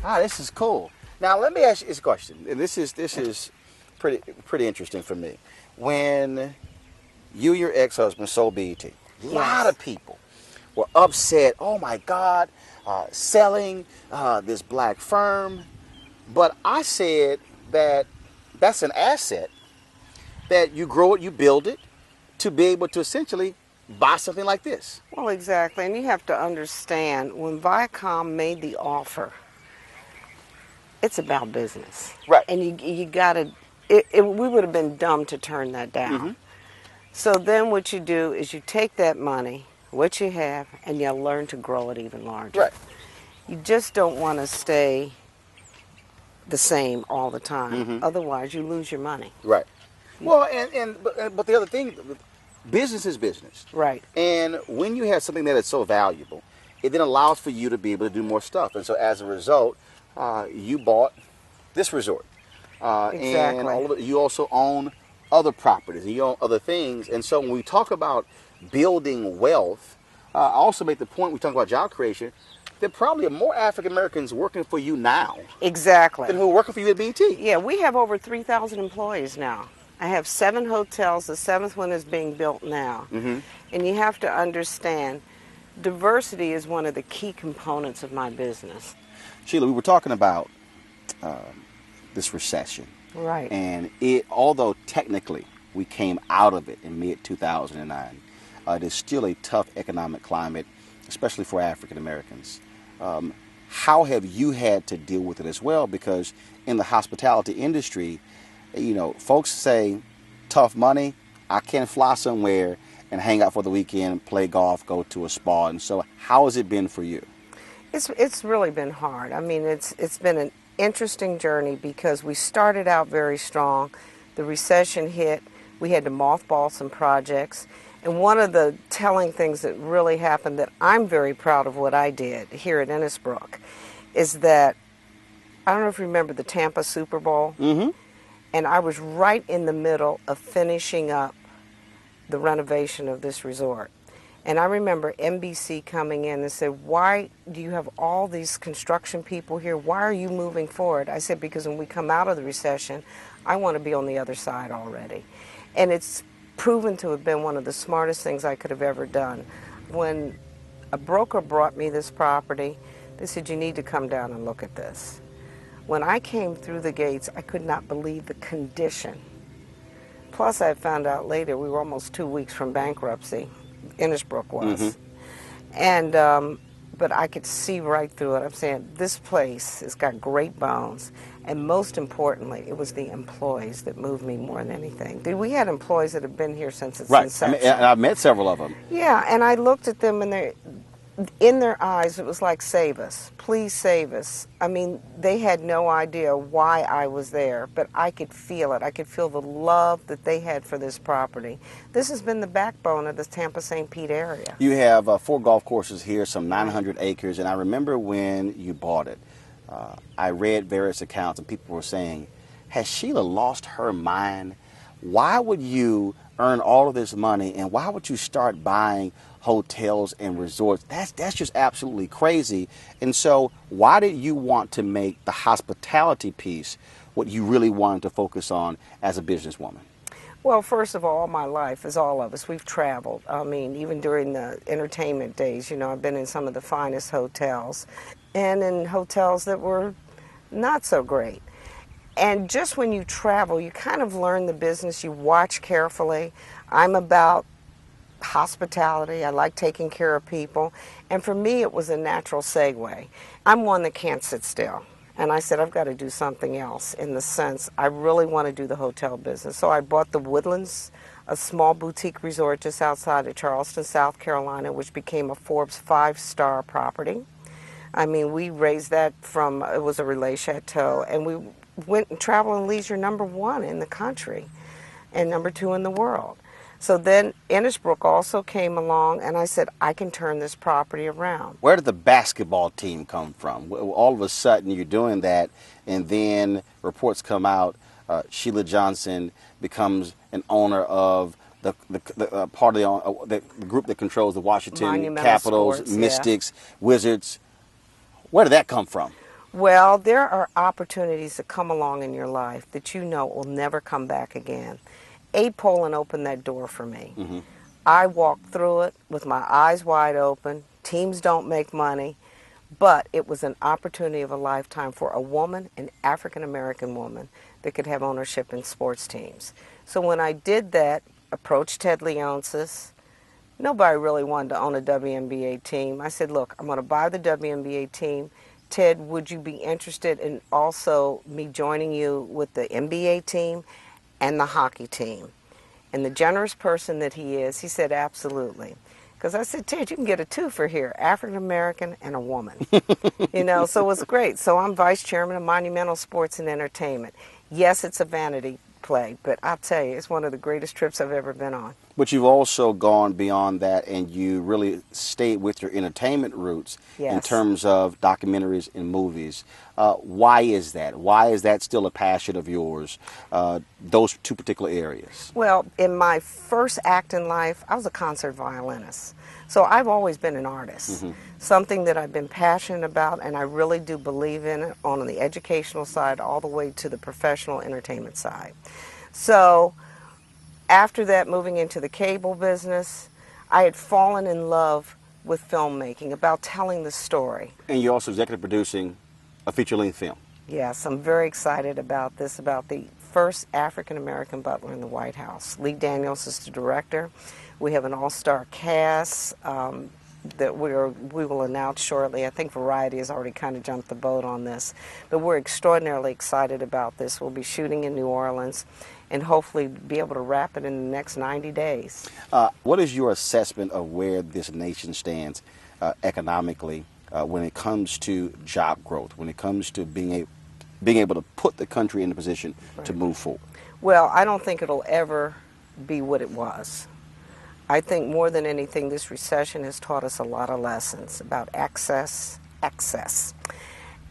Ah, this is cool. Now let me ask you this question, and this is pretty interesting for me. When you and your ex-husband sold BET, a lot of people were upset. Oh my God, selling this black firm. But I said that that's an asset, that you grow it, you build it, to be able to essentially buy something like this. Well, exactly. And you have to understand, when Viacom made the offer, it's about business. Right. And you got to, we would have been dumb to turn that down. Mm-hmm. So then what you do is you take that money, what you have, and you learn to grow it even larger. Right. You just don't want to stay the same all the time. Mm-hmm. Otherwise, you lose your money. Right. Well, but the other thing, business is business. Right. And when you have something that is so valuable, it then allows for you to be able to do more stuff. And so as a result, you bought this resort. Exactly. And all of it, you also own other properties, and you own other things. And so when we talk about building wealth, I also make the point, we talk about job creation, there probably are more African Americans working for you now Exactly. than who are working for you at BT. Yeah, we have over 3,000 employees now. I have 7 hotels. The 7th one is being built now. Mm-hmm. And you have to understand, diversity is one of the key components of my business. Sheila, we were talking about this recession. Right. And although technically we came out of it in mid-2009, it is still a tough economic climate, especially for African Americans. How have you had to deal with it as well? Because in the hospitality industry, you know, folks say, tough money, I can fly somewhere and hang out for the weekend, play golf, go to a spa. And so how has it been for you? It's really been hard. I mean, it's been an interesting journey because we started out very strong. The recession hit. We had to mothball some projects. And one of the telling things that really happened, that I'm very proud of what I did here at Innisbrook, is that, I don't know if you remember the Tampa Super Bowl. Mm-hmm. And I was right in the middle of finishing up the renovation of this resort. And I remember NBC coming in and said, why do you have all these construction people here? Why are you moving forward? I said, because when we come out of the recession, I want to be on the other side already. And it's proven to have been one of the smartest things I could have ever done. When a broker brought me this property, they said, you need to come down and look at this. When I came through the gates, I could not believe the condition. Plus, I found out later we were almost 2 weeks from bankruptcy. Innisbrook was. Mm-hmm. And but I could see right through it. I'm saying, this place has got great bones. And most importantly, it was the employees that moved me more than anything. We had employees that have been here since its inception. Right. I've met several of them. Yeah, and I looked at them, and in their eyes, it was like, save us. Please save us. I mean, they had no idea why I was there, but I could feel it. I could feel the love that they had for this property. This has been the backbone of the Tampa-St. Pete area. You have 4 golf courses here, some 900 acres, and I remember when you bought it, I read various accounts, and people were saying, has Sheila lost her mind? Why would you earn all of this money, and why would you start buying hotels and resorts? That's just absolutely crazy. And so why did you want to make the hospitality piece what you really wanted to focus on as a businesswoman? Well, first of all my life, as all of us, we've traveled. I mean, even during the entertainment days, you know, I've been in some of the finest hotels and in hotels that were not so great. And just when you travel, you kind of learn the business, you watch carefully. I'm about hospitality. I like taking care of people. And for me, it was a natural segue. I'm one that can't sit still. And I said, I've got to do something else, in the sense I really want to do the hotel business. So I bought the Woodlands, a small boutique resort just outside of Charleston, South Carolina, which became a Forbes 5-star property. I mean, we raised that from, it was a relais chateau, and we went and traveled and leisure #1 in the country and #2 in the world. So then Innisbrook also came along, and I said, I can turn this property around. Where did the basketball team come from? All of a sudden you're doing that, and then reports come out, Sheila Johnson becomes an owner of the part of the group that controls the Washington Monumental Capitals, Sports, Mystics, Wizards. Where did that come from? Well, there are opportunities that come along in your life that you know will never come back again. Abe Poland opened that door for me. Mm-hmm. I walked through it with my eyes wide open. Teams don't make money, but it was an opportunity of a lifetime for a woman, an African American woman, that could have ownership in sports teams. So when I did that, approached Ted Leonsis. Nobody really wanted to own a WNBA team. I said, look, I'm going to buy the WNBA team. Ted, would you be interested in also me joining you with the NBA team and the hockey team? And the generous person that he is, he said, absolutely. Because I said, Ted, you can get a twofer here, African American and a woman. So it was great. So I'm vice chairman of Monumental Sports and Entertainment. Yes, it's a vanity play, but I'll tell you, it's one of the greatest trips I've ever been on. But you've also gone beyond that, and you really stayed with your entertainment roots in Yes. terms of documentaries and movies. Why is that? Why is that still a passion of yours, those two particular areas? Well, in my first act in life, I was a concert violinist. So I've always been an artist, something that I've been passionate about, and I really do believe in it on the educational side all the way to the professional entertainment side. So after that, moving into the cable business, I had fallen in love with filmmaking, about telling the story. And you're also executive producing a feature-length film. Yes, I'm very excited about this, about the first African-American butler in the White House. Lee Daniels is the director. We have an all-star cast that we will announce shortly. I think Variety has already kind of jumped the boat on this. But we're extraordinarily excited about this. We'll be shooting in New Orleans and hopefully be able to wrap it in the next 90 days. What is your assessment of where this nation stands economically when it comes to job growth, when it comes to being able to put the country in a position to move forward? Well, I don't think it'll ever be what it was. I think more than anything, this recession has taught us a lot of lessons about excess.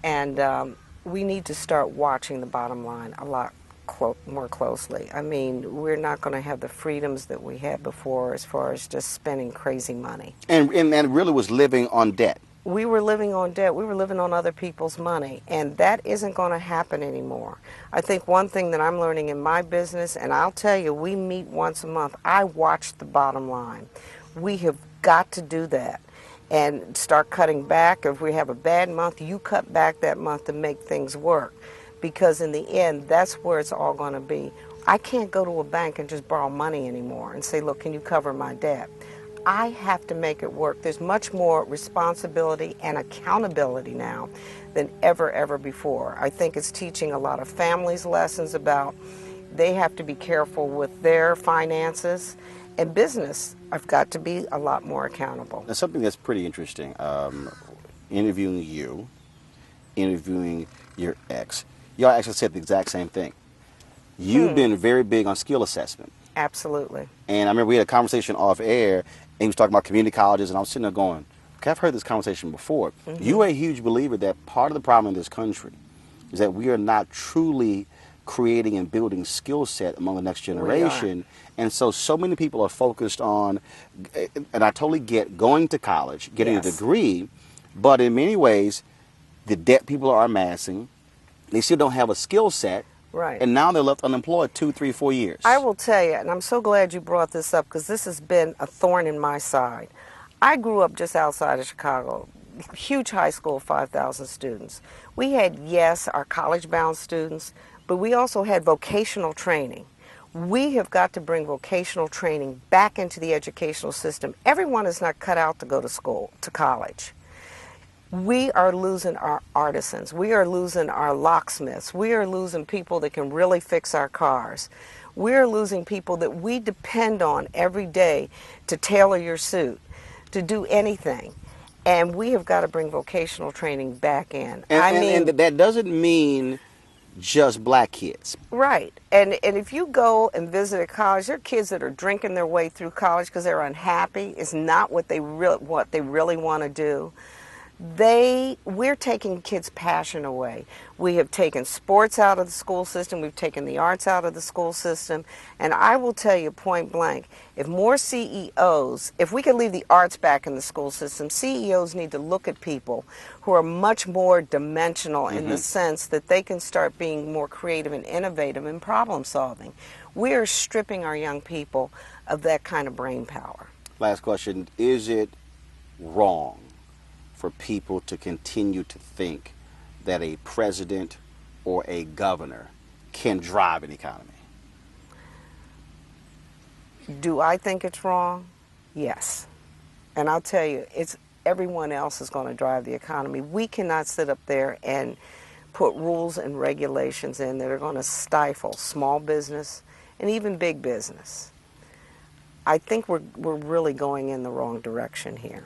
And we need to start watching the bottom line a lot more closely. I mean, we're not going to have the freedoms that we had before as far as just spending crazy money. And really was living on debt. We were living on debt. We were living on other people's money, and that isn't going to happen anymore. I think one thing that I'm learning in my business, and I'll tell you, we meet once a month, I watch the bottom line. We have got to do that and start cutting back. If we have a bad month, you cut back that month to make things work, because in the end, that's where it's all going to be. I can't go to a bank and just borrow money anymore and say, look, can you cover my debt? I have to make it work. There's much more responsibility and accountability now than ever before. I think it's teaching a lot of families lessons about they have to be careful with their finances, and business, I've got to be a lot more accountable. Now, something that's pretty interesting, interviewing you, interviewing your ex, y'all actually said the exact same thing. You've been very big on skill assessment. Absolutely. And I remember we had a conversation off air, and he was talking about community colleges, and I was sitting there going, okay, I've heard this conversation before. You are a huge believer that part of the problem in this country is that we are not truly creating and building skill set among the next generation. And so many people are focused on, and I totally get going to college, getting a degree, but in many ways, the debt people are amassing, they still don't have a skill set. Right. And now they're left unemployed 2, 3, 4 years. I will tell you, and I'm so glad you brought this up because this has been a thorn in my side. I grew up just outside of Chicago, huge high school, 5,000 students. We had, yes, our college-bound students, but we also had vocational training. We have got to bring vocational training back into the educational system. Everyone is not cut out to go to school, to college. We are losing our artisans. We are losing our locksmiths. We are losing people that can really fix our cars. We are losing people that we depend on every day to tailor your suit, to do anything. And we have got to bring vocational training back in. And that doesn't mean just black kids. Right. And if you go and visit a college, there are kids that are drinking their way through college because they're unhappy. It's not what they really want to do. We're taking kids' passion away. We have taken sports out of the school system. We've taken the arts out of the school system. And I will tell you point blank, if more CEOs, if we could leave the arts back in the school system, CEOs need to look at people who are much more dimensional in the sense that they can start being more creative and innovative in problem solving. We are stripping our young people of that kind of brain power. Last question. Is it wrong for people to continue to think that a president or a governor can drive an economy? Do I think it's wrong? Yes. And I'll tell you, everyone else is going to drive the economy. We cannot sit up there and put rules and regulations in that are going to stifle small business and even big business. I think we're really going in the wrong direction here.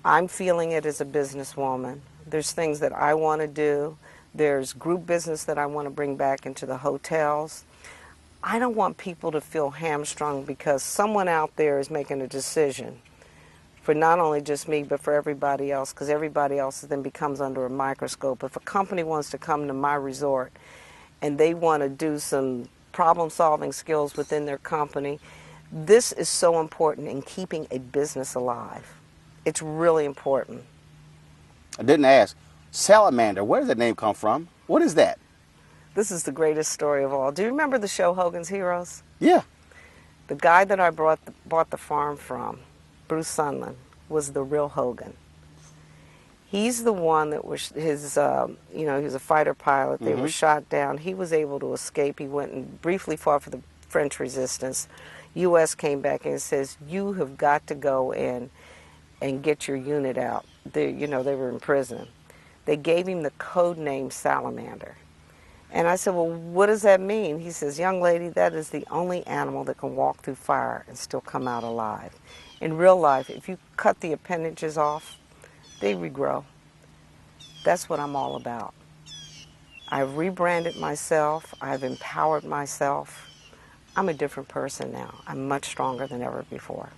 I'm feeling it as a businesswoman. There's things that I want to do. There's group business that I want to bring back into the hotels. I don't want people to feel hamstrung because someone out there is making a decision for not only just me, but for everybody else, because everybody else then becomes under a microscope. If a company wants to come to my resort and they want to do some problem-solving skills within their company, this is so important in keeping a business alive. It's really important. I didn't ask. Salamander, where does that name come from? What is that? This is the greatest story of all. Do you remember the show Hogan's Heroes? Yeah. The guy that I bought the farm from, Bruce Sunland, was the real Hogan. He's the one that was he was a fighter pilot. They were shot down. He was able to escape. He went and briefly fought for the French resistance. U.S. came back and says, you have got to go in and get your unit out. They were in prison. They gave him the code name Salamander. And I said, well, what does that mean? He says, young lady, that is the only animal that can walk through fire and still come out alive. In real life, if you cut the appendages off, they regrow. That's what I'm all about. I've rebranded myself. I've empowered myself. I'm a different person now. I'm much stronger than ever before.